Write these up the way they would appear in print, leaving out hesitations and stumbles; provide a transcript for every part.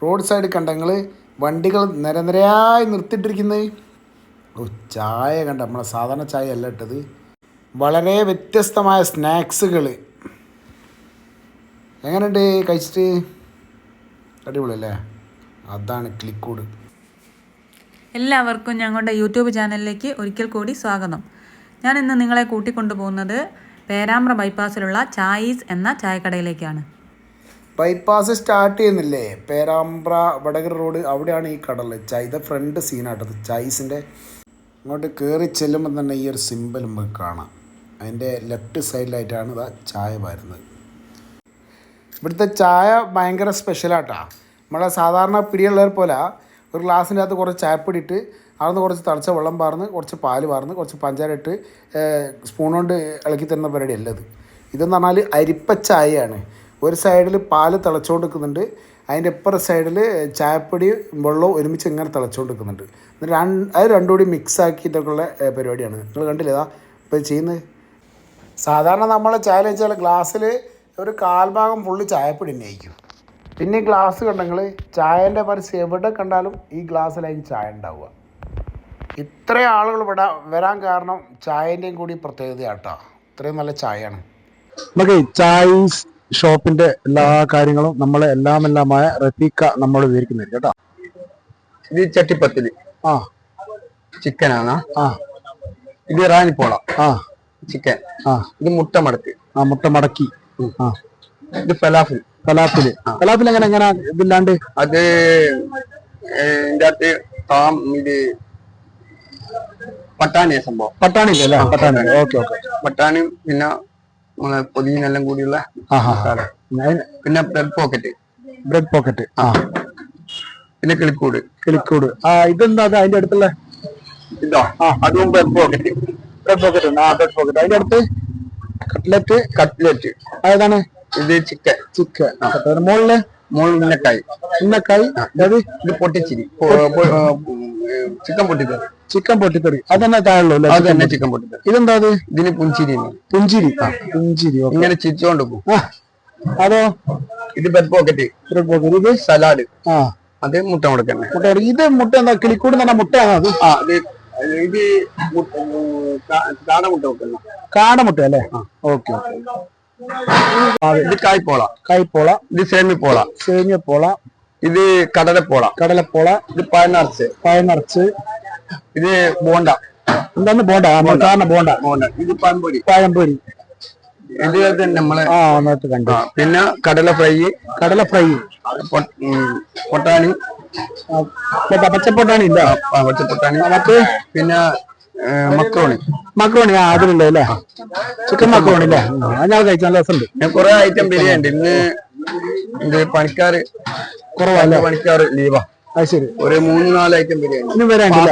Road side കണ്ടങ്ങൾ വണ്ടികൾ നിരനിരയായി നിർത്തിയിട്ടിരിക്കുന്നത്. ചായ കണ്ട നമ്മളെ സാധാരണ ചായ അല്ല ഇട്ടത്, വളരെ വ്യത്യസ്തമായ സ്നാക്സുകൾ. എങ്ങനെയുണ്ട് കഴിച്ചിട്ട്? അടിപൊളിയല്ലേ? അതാണ് കിളിക്കൂട്. എല്ലാവർക്കും ഞങ്ങളുടെ യൂട്യൂബ് ചാനലിലേക്ക് ഒരിക്കൽ കൂടി സ്വാഗതം. ഞാൻ ഇന്ന് നിങ്ങളെ കൂട്ടിക്കൊണ്ടുപോകുന്നത് പേരാമ്പ്ര ബൈപ്പാസിലുള്ള ചായീസ് എന്ന ചായക്കടയിലേക്കാണ്. ബൈപ്പാസ് സ്റ്റാർട്ട് ചെയ്യുന്നില്ലേ, പേരാമ്പ്ര വടകര റോഡ്, അവിടെയാണ് ഈ കടൽ. ഇത് ഫ്രണ്ട് സീനാട്ടത് ചായീസിൻ്റെ. ഇങ്ങോട്ട് കയറി ചെല്ലുമ്പോൾ തന്നെ ഈ ഒരു സിമ്പിൾ നമുക്ക് കാണാം. അതിൻ്റെ ലെഫ്റ്റ് സൈഡിലായിട്ടാണ് ഇതാ ചായ വരുന്നത്. ഇവിടുത്തെ ചായ ഭയങ്കര സ്പെഷ്യലാട്ടാ. നമ്മളെ സാധാരണ പിടിയുള്ളവർ പോലെ ഒരു ഗ്ലാസിൻ്റെ അകത്ത് കുറച്ച് ചായപ്പൊടി ഇട്ട് അവിടുന്ന് കുറച്ച് തളിച്ച വെള്ളം പാർന്ന് കുറച്ച് പാല് പാർന്ന് കുറച്ച് പഞ്ചാര ഇട്ട് സ്പൂൺ കൊണ്ട് ഇളക്കി തരുന്ന പരിപാടി അല്ലത്. ഇതെന്ന് പറഞ്ഞാൽ അരിപ്പച്ചായയാണ്. ഒരു സൈഡിൽ പാല് തിളച്ചുകൊണ്ട് നിൽക്കുന്നുണ്ട്, അതിൻ്റെ ഇപ്പുറ സൈഡിൽ ചായപ്പൊടി വെള്ളവും ഒരുമിച്ച് ഇങ്ങനെ തിളച്ചുകൊണ്ട് നിൽക്കുന്നുണ്ട്. അത് രണ്ടും കൂടി മിക്സ് ആക്കിയിട്ടൊക്കെയുള്ള പരിപാടിയാണ്. നിങ്ങൾ കണ്ടില്ലേ ഇതാ ഇപ്പോൾ ചെയ്യുന്നത്. സാധാരണ നമ്മൾ ചായ വെച്ചാൽ ഗ്ലാസ്സിൽ ഒരു കാൽഭാഗം ഫുള്ള് ചായപ്പൊടി തന്നെ ആയിരിക്കും. പിന്നെ ഈ ഗ്ലാസ് കണ്ടെങ്കിൽ ചായൻ്റെ പരസ്യം എവിടെ കണ്ടാലും ഈ ഗ്ലാസ്സിലായിരിക്കും ചായ ഉണ്ടാവുക. ഇത്രയും ആളുകൾ ഇവിടെ വരാൻ കാരണം ചായൻ്റെയും കൂടി പ്രത്യേകതയാട്ടോ. ഇത്രയും നല്ല ചായയാണ്. നമുക്ക് ചായീസ് ഷോപ്പിന്റെ എല്ലാ കാര്യങ്ങളും നമ്മളെ എല്ലാമായ റഫീഖ നമ്മൾ വിവരിക്കുന്നത് കേട്ടോ. ഇത് ചട്ടിപ്പത്തില് ചിക്കനാണ്. ഇത് റാണിപ്പോള ചിക്കൻ. ഇത് മുട്ട മടക്ക്. മുട്ട മടക്കി. ഇത് ഫലാഫിൽ. ഫലാഫിൽ എങ്ങനെ ഇതില്ലാണ്ട് അത് ഇതിന്റെ അകത്ത് ഇത് പട്ടാണിയ സംഭവം. പട്ടാണി ഇല്ലല്ലേ? പട്ടാണി. ഓക്കെ. പട്ടാണിയും പിന്നെ പൊതിനെല്ലാം കൂടിയുള്ള പിന്നെ ബ്രെഡ് പോക്കറ്റ്. പിന്നെ കിളിക്കൂട്. ഇതെന്താ അതിന്റെ അടുത്തുള്ള ഇതോ? അതും ബ്രെഡ് പോക്കറ്റ്. അതിന്റെ അടുത്ത് കട്ട്ലറ്റ്. ഏതാണ്? ഇത് ചിക്കൻ. മുകളില് ഉന്നക്കായി. ഇത് പൊട്ടിച്ചിരി. ചിക്കൻ പൊട്ടിത്തെറി. അതന്നെ താഴെ അതന്നെ ചിക്കൻ പൊട്ടിത്തെറി. ഇതെന്താ? ഇതിന് പുഞ്ചിരി. ഇങ്ങനെ ചിരിച്ചോണ്ട് പോകും. അതോ? ഇത് ബ്രെഡ് പോക്കറ്റ്. ഇത് സലാഡ്. അത് മുട്ട മുടക്കന്നെ. ഇത് മുട്ട എന്താ? കിളിക്കൂട് എന്ന് പറഞ്ഞ മുട്ടയാണോ അത്? ഇത് കാടമുട്ട വെക്കുന്ന കാടമുട്ട അല്ലേ? ഓക്കെ. ഇത് കായ്പോള. ഇത് സേമിയപ്പോള. ഇത് കടലപ്പോള. ഇത് പഴനിറച്ച്. ഇത് ബോണ്ട. എന്താണ് ബോണ്ട? ബോണ്ട. ഇത് പഴംപൊരി. ഇത് തന്നെ നമ്മളെ കണ്ടു. പിന്നെ കടല ഫ്രൈ. പൊട്ടാണി. പച്ചപ്പൊട്ടാണി ഇല്ല. പച്ചപ്പൊട്ടാണി. പിന്നെ മക്രോണി. അതിലുണ്ട് അല്ലേ? ചിക്കൻ മക്രോണി അല്ലേ? ഞാൻ കഴിച്ചു. നല്ല രസമുണ്ട്. കുറെ ഐറ്റം ബിരിയാണി ഉണ്ട്. ഇന്ന് പണിക്കാർ കുറവല്ല. പണിക്കാർ ലീവാ. അത് ശരി. ഒരു 3-4 ഐറ്റം ബിരിയാണി ഇനി വരാനുണ്ട്.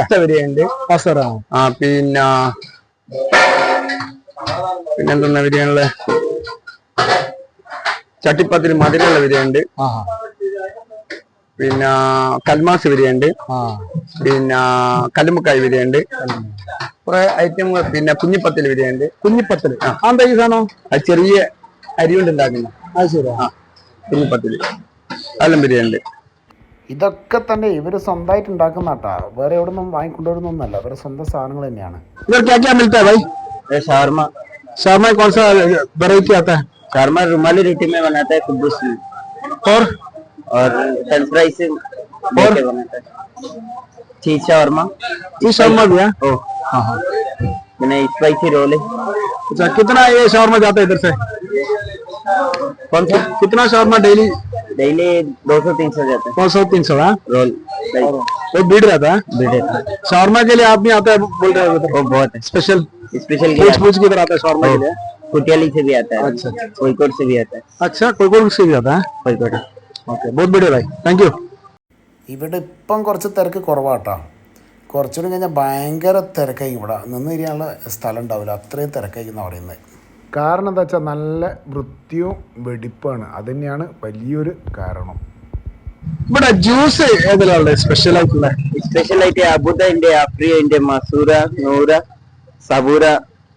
പിന്നെന്താ ബിരിയാണിയുള്ള ചട്ടിപ്പത്തിൽ മധുരമുള്ള ബിരിയാണി ഉണ്ട്. പിന്നെ കൽമാസ് ബിരിയാണി ഉണ്ട്. പിന്നെ കല്ലുമുക്കായ് ബിരിയാണി ഉണ്ട്. കുറെ ഐറ്റം. പിന്നെ കുഞ്ഞിപ്പത്തിൽ ബിരിയാണി ഉണ്ട്. എന്താ ഈ സാധനം? അത് ചെറിയ അരി കൊണ്ട് ഉണ്ടാക്കുന്ന. അത് ശരി. കുഞ്ഞിപ്പത്തിൽ കല്ലും ബിരിയാണി ഉണ്ട്. ഇതൊക്കെ തന്നെ ഇവർ സ്വന്തമായിട്ട് ഉണ്ടാക്കുന്ന കേട്ടോ. വേറെ എവിടെ നിന്നും വാങ്ങിക്കൊണ്ടുവരുന്നൊന്നല്ല, ഇവരുടെ സ്വന്തം സാധനങ്ങൾ തന്നെയാണ്. शर्मा कौन सा वेराइटी आता है? शर्मा रुमाली रोटी में बनाता है, कुब्बूस में और फ्रेंच फ्राई से बनाता है। चीज शर्मा भी है। मैंने स्पाइसी रोल है। अच्छा, कितना ये शर्मा जाता है इधर से? कौन सा? कितना शर्मा डेली 200-300 जाता है। 200-300 रोल वो भीड़ रहता है। शर्मा के लिए आदमी आता है बोल रहे हैं? वो बहुत है स्पेशल पूछ की तरह आता है शर्मा के लिए। कुटियाली से भी आता है। अच्छा। कोईकोट से भी आता है। अच्छा, कोईकोट से भी आता है। कोईकोट। ओके, बहुत बढ़िया भाई, थैंक यू. ഇവിടെ ഇപ്പം കുറച്ച് തിരക്ക് കുറവാട്ടോ. കുറച്ചുകൂടി കഴിഞ്ഞാൽ ഭയങ്കര തിരക്കായി. ഇവിടെ നിന്ന് തിരിയാനുള്ള സ്ഥലം ഉണ്ടാവില്ല, അത്രയും തിരക്കായിരിക്കുന്ന പറയുന്നത്. കാരണം എന്താ വെച്ചാൽ നല്ല വൃത്തിയും വെടിപ്പാണ്. അത് തന്നെയാണ് വലിയൊരു കാരണം. ഇവിടെ ജ്യൂസ് ഏതെല്ലാം സ്പെഷ്യലായിട്ട് അബുദന്റെ, അഫ്രിയന്റെ, മസൂര, നൂറ, സബൂര,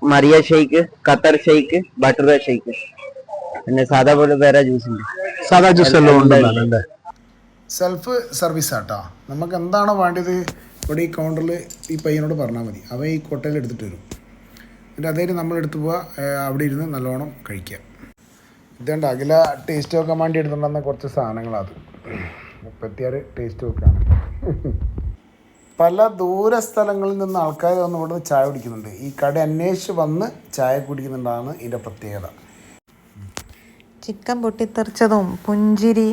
മറിയ shake, Qatar shake, butter shake. പിന്നെ സാധാ പോലെ വേറെ ജ്യൂസ് ഉണ്ട്. സാധാ ജ്യൂസ് എല്ലാം ഉണ്ട്. സെൽഫ് സർവീസ് ആട്ടോ. നമുക്ക് എന്താണോ വേണ്ടത് ഇവിടെ ഈ കൗണ്ടറിൽ ഈ പയ്യനോട് പറഞ്ഞാൽ മതി, അവ ഈ കൊട്ടയിൽ എടുത്തിട്ട് വരും. എന്നിട്ട് അതേലും നമ്മളെടുത്ത് പോവുക, അവിടെ ഇരുന്ന് നല്ലോണം കഴിക്കുക. ഇതുണ്ട് അഖില ടേസ്റ്റ് നോക്കാൻ വേണ്ടി എടുത്തിട്ടുണ്ടെന്ന കുറച്ച് സാധനങ്ങളത് 36 ടേസ്റ്റ് നോക്കുകയാണ്. പല ദൂര സ്ഥലങ്ങളിൽ നിന്ന് ആൾക്കാർ വന്ന് ഇവിടെ ചായ കുടിക്കുന്നുണ്ട്. ഈ കട അന്വേഷിച്ച് വന്ന് ചായ കുടിക്കുന്നുണ്ടാണ് ഇതിൻ്റെ പ്രത്യേകത. ചിക്കൻ പൊട്ടിത്തെറിച്ചതും പുഞ്ചിരി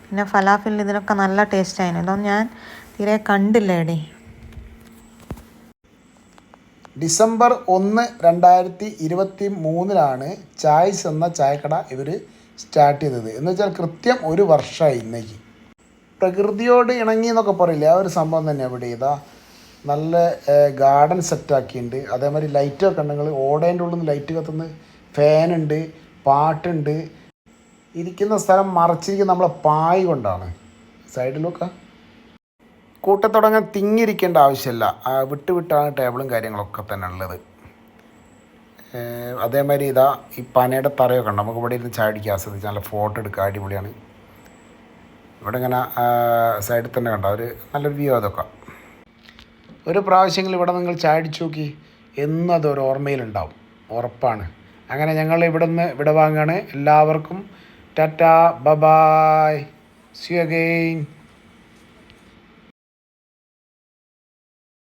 പിന്നെ ഫലാഫിൽ ഇതിനൊക്കെ നല്ല ടേസ്റ്റായിരുന്നു. ഇതൊന്നും ഞാൻ തീരെ കണ്ടില്ല എടേ. ഡിസംബർ 1, 2023 ചായ്സ് എന്ന ചായക്കട ഇവർ സ്റ്റാർട്ട് ചെയ്തത്. എന്ന് വെച്ചാൽ കൃത്യം 1 വർഷമായി ഇന്നേക്ക്. പ്രകൃതിയോട് ഇണങ്ങി എന്നൊക്കെ പറയില്ലേ, ആ ഒരു സംഭവം തന്നെ ഇവിടെ. ഇതാ നല്ല ഗാർഡൻ സെറ്റാക്കിയിട്ടുണ്ട്. അതേമാതിരി ലൈറ്റൊക്കെ ഉണ്ടെങ്കിൽ ഓടേൻ്റെ ഉള്ളിൽ നിന്ന് ലൈറ്റ് കത്തുന്ന ഫാനുണ്ട്, പാട്ടുണ്ട്. ഇരിക്കുന്ന സ്ഥലം മറച്ചിരിക്കുന്ന നമ്മളെ പായ് കൊണ്ടാണ്. സൈഡിലൊക്കെ കൂട്ടത്തുടങ്ങാൻ തിങ്ങിയിരിക്കേണ്ട ആവശ്യമില്ല, വിട്ടാണ് ടേബിളും കാര്യങ്ങളൊക്കെ തന്നെ ഉള്ളത്. അതേമാതിരി ഇതാ ഈ പനയുടെ തറയൊക്കെ ഉണ്ട്, നമുക്ക് ഇവിടെ ഇരുന്ന് ചായ അടിക്കുക, ആസ്വദിച്ച് നല്ല ഫോട്ടോ എടുക്കുക, അടിപൊളിയാണ്. ഇവിടെ ഇങ്ങനെ സൈഡിൽ തന്നെ കണ്ട ഒരു നല്ലൊരു വ്യൂ. അതൊക്കെ ഒരു പ്രാവശ്യമെങ്കിലും ഇവിടെ നിങ്ങൾ ചായ അടിച്ച് നോക്കി, എന്നും അതൊരു ഓർമ്മയിലുണ്ടാവും, ഉറപ്പാണ്. അങ്ങനെ ഞങ്ങൾ ഇവിടെ വാങ്ങുകയാണ്. എല്ലാവർക്കും tata, bye, see you again.